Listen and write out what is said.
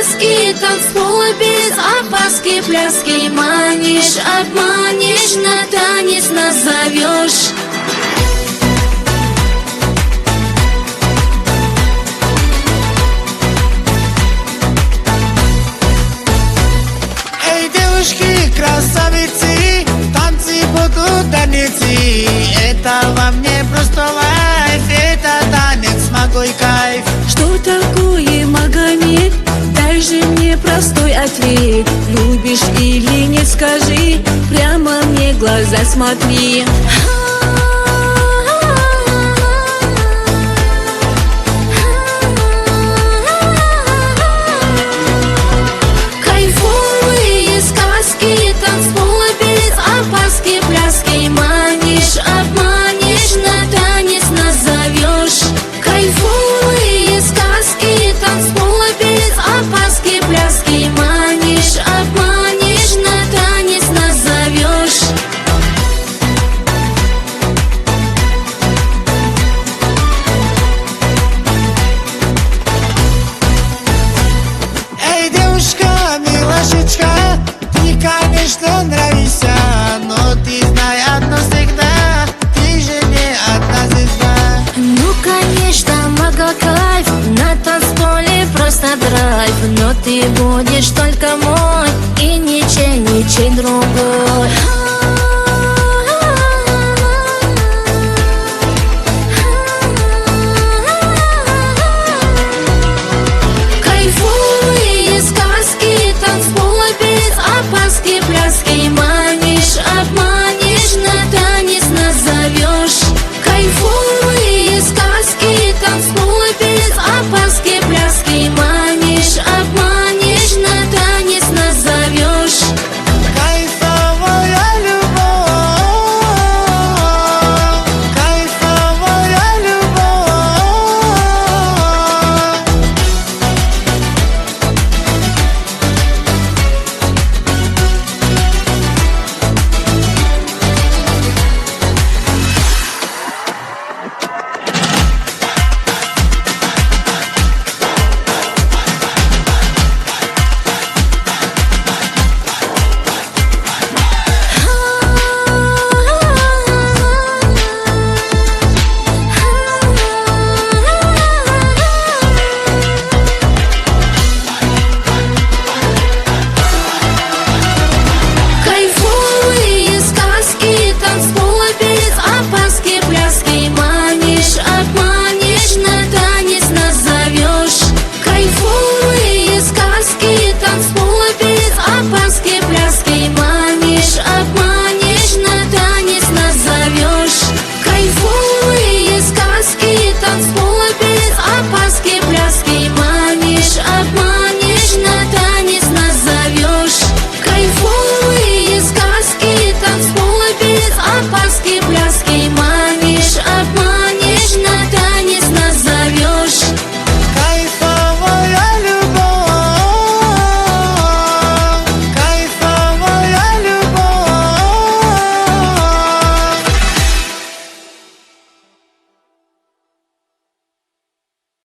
сказки, танцполы без опаски, пляски манишь, обманешь, на танец нас зовешь. Эй, девушки, красавицы, танцы будут танцы. Это вам не просто лайф, это танец, могой кайф. Что такое Магомед? Дай же мне простой ответ. Любишь или нет, скажи, прямо мне в глаза смотри. Кайфовые сказки, танцполы без опаски, пляски манишь, обманешь, на танец нас зовешь. Кайфовые сказки, танцполы без опаски, пляски манишь, обманешь, на танец нас зовешь. Эй, девушка, милашечка, ты, конечно, нравишься, но ты знай одно всегда, ты же не одна звезда. Ну, конечно, мага кайф, на танцполе просто драйв, но ты будешь только мой и ничей другой.